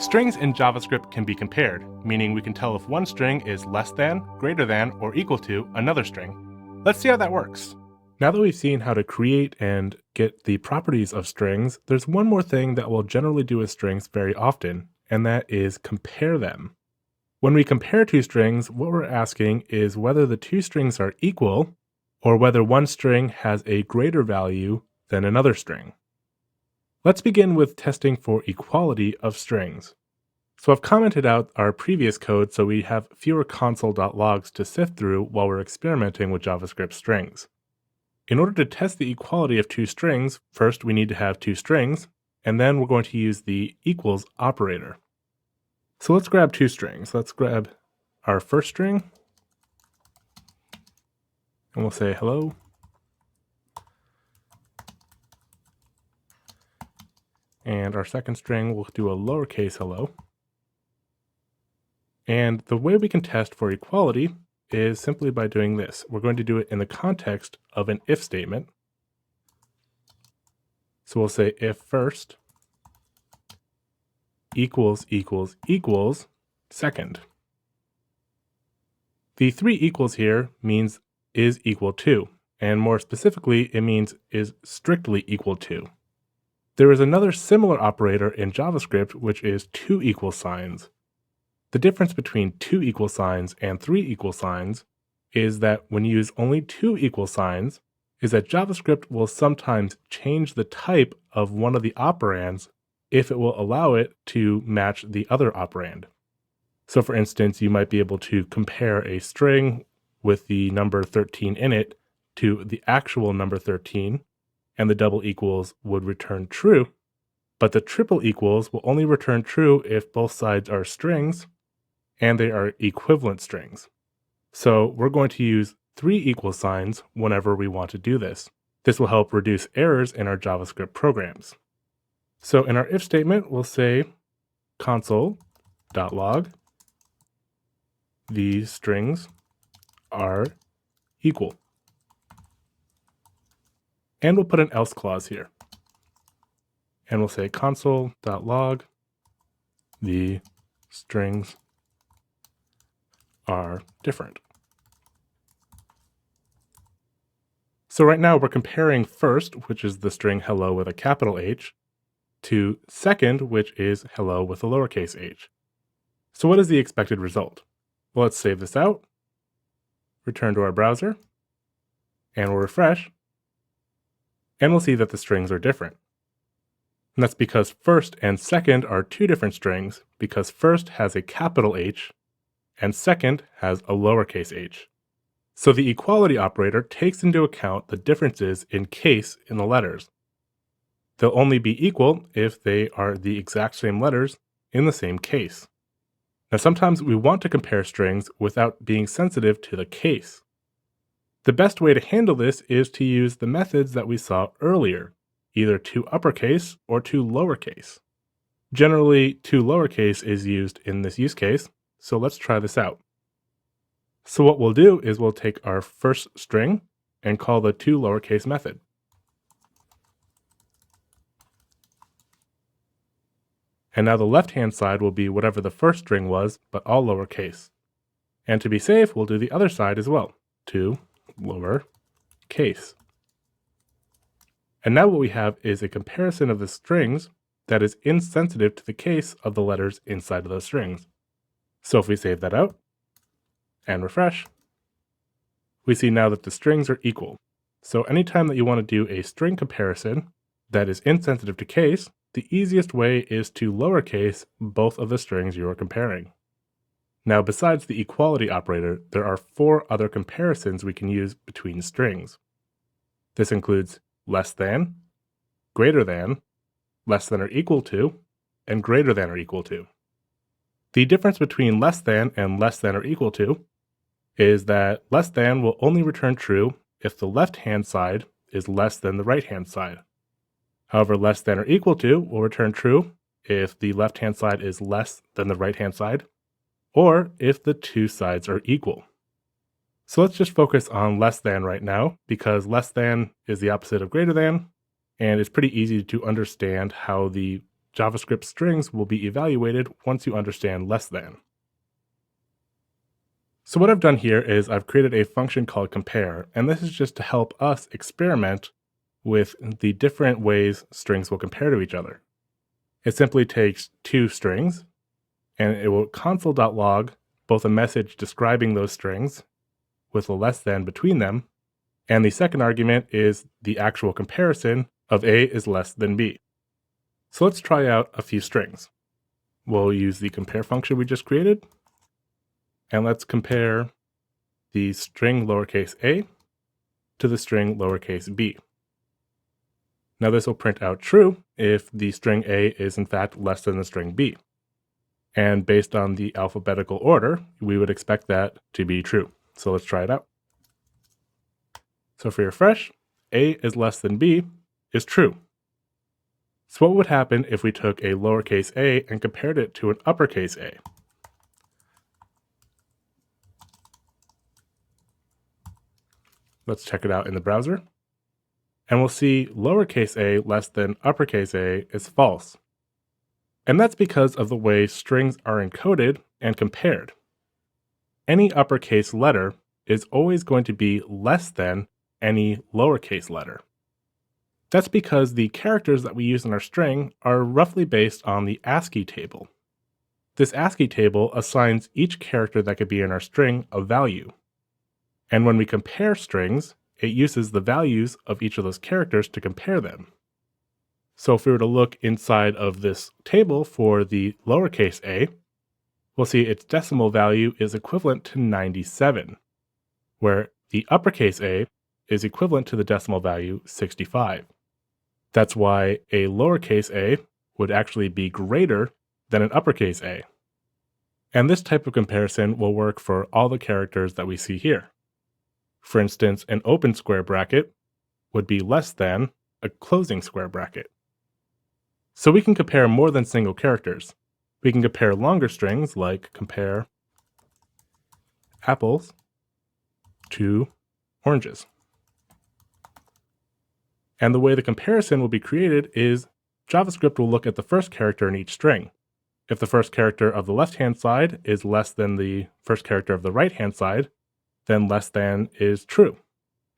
Strings in JavaScript can be compared, meaning we can tell if one string is less than, greater than, or equal to another string. Let's see how that works. Now that we've seen how to create and get the properties of strings, there's one more thing that we'll generally do with strings very often, and that is compare them. When we compare two strings, what we're asking is whether the two strings are equal, or whether one string has a greater value than another string. Let's begin with testing for equality of strings. So I've commented out our previous code so we have fewer console.logs to sift through while we're experimenting with JavaScript strings. In order to test the equality of two strings, first we need to have two strings, and then we're going to use the equals operator. So let's grab two strings. Let's grab our first string, and we'll say hello. And our second string, we'll do a lowercase hello. And the way we can test for equality is simply by doing this. We're going to do it in the context of an if statement. So we'll say if first equals second. The three equals here means is equal to, and more specifically, it means is strictly equal to. There is another similar operator in JavaScript, which is two equal signs. The difference between two equal signs and three equal signs is that when you use only two equal signs, is that JavaScript will sometimes change the type of one of the operands if it will allow it to match the other operand. So for instance, you might be able to compare a string with the number 13 in it to the actual number 13, and the double equals would return true, but the triple equals will only return true if both sides are strings and they are equivalent strings. So we're going to use three equal signs whenever we want to do this. This will help reduce errors in our JavaScript programs. So in our if statement, we'll say console.log, these strings are equal. And we'll put an else clause here. And we'll say console.log, the strings are different. So right now we're comparing first, which is the string hello with a capital H, to second, which is hello with a lowercase h. So what is the expected result? Well, let's save this out, return to our browser, and we'll refresh, and we'll see that the strings are different. And that's because first and second are two different strings, because first has a capital H, and second has a lowercase h. So the equality operator takes into account the differences in case in the letters. They'll only be equal if they are the exact same letters in the same case. Now sometimes we want to compare strings without being sensitive to the case. The best way to handle this is to use the methods that we saw earlier, either to uppercase or to lowercase. Generally, to lowercase is used in this use case, so let's try this out. So what we'll do is we'll take our first string and call the to lowercase method. And now the left-hand side will be whatever the first string was, but all lowercase. And to be safe, we'll do the other side as well, to lowercase. And now what we have is a comparison of the strings that is insensitive to the case of the letters inside of those strings. So if we save that out and refresh, we see now that the strings are equal. So anytime that you want to do a string comparison that is insensitive to case, the easiest way is to lowercase both of the strings you are comparing. Now, besides the equality operator, there are four other comparisons we can use between strings. This includes less than, greater than, less than or equal to, and greater than or equal to. The difference between less than and less than or equal to is that less than will only return true if the left-hand side is less than the right-hand side. However, less than or equal to will return true if the left-hand side is less than the right-hand side, or if the two sides are equal. So let's just focus on less than right now, because less than is the opposite of greater than, and it's pretty easy to understand how the JavaScript strings will be evaluated once you understand less than. So what I've done here is I've created a function called compare, and this is just to help us experiment with the different ways strings will compare to each other. It simply takes two strings, and it will console.log both a message describing those strings with a less than between them, and the second argument is the actual comparison of A is less than B. So let's try out a few strings. We'll use the compare function we just created, and let's compare the string lowercase a to the string lowercase b. Now this will print out true if the string a is in fact less than the string b. And based on the alphabetical order, we would expect that to be true. So let's try it out. So if we refresh, a is less than b is true. So what would happen if we took a lowercase a and compared it to an uppercase a? Let's check it out in the browser. And we'll see lowercase a less than uppercase a is false. And that's because of the way strings are encoded and compared. Any uppercase letter is always going to be less than any lowercase letter. That's because the characters that we use in our string are roughly based on the ASCII table. This ASCII table assigns each character that could be in our string a value. And when we compare strings, it uses the values of each of those characters to compare them. So if we were to look inside of this table for the lowercase a, we'll see its decimal value is equivalent to 97, where the uppercase a is equivalent to the decimal value 65. That's why a lowercase a would actually be greater than an uppercase a. And this type of comparison will work for all the characters that we see here. For instance, an open square bracket would be less than a closing square bracket. So we can compare more than single characters. We can compare longer strings, like compare apples to oranges. And the way the comparison will be created is JavaScript will look at the first character in each string. If the first character of the left-hand side is less than the first character of the right-hand side, then less than is true.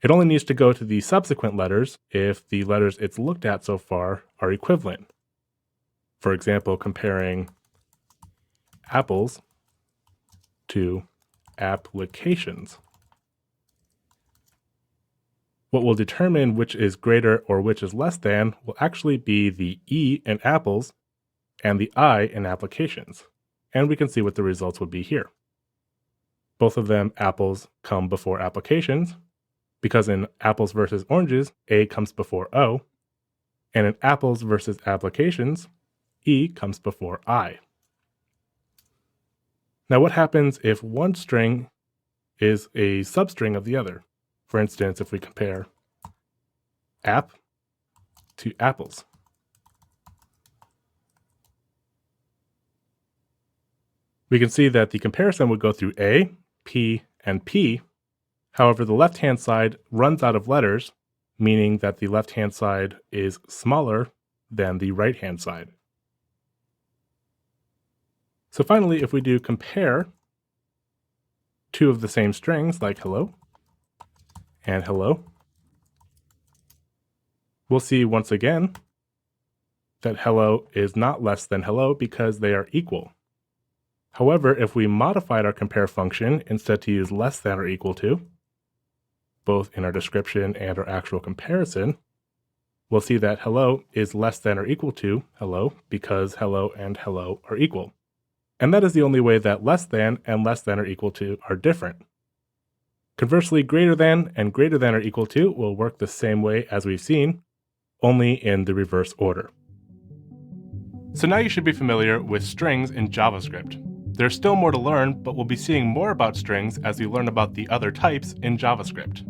It only needs to go to the subsequent letters if the letters it's looked at so far are equivalent. For example, comparing apples to applications. What will determine which is greater or which is less than will actually be the E in apples and the I in applications. And we can see what the results would be here. Both of them, apples, come before applications, because in apples versus oranges, A comes before O, and in apples versus applications, E comes before I. Now what happens if one string is a substring of the other? For instance, if we compare app to apples. We can see that the comparison would go through A, P, and P. However, the left-hand side runs out of letters, meaning that the left-hand side is smaller than the right-hand side. So finally, if we do compare two of the same strings, like hello and hello, we'll see once again that hello is not less than hello because they are equal. However, if we modified our compare function instead to use less than or equal to, both in our description and our actual comparison, we'll see that hello is less than or equal to hello because hello and hello are equal. And that is the only way that less than and less than or equal to are different. Conversely, greater than and greater than or equal to will work the same way as we've seen, only in the reverse order. So now you should be familiar with strings in JavaScript. There's still more to learn, but we'll be seeing more about strings as we learn about the other types in JavaScript.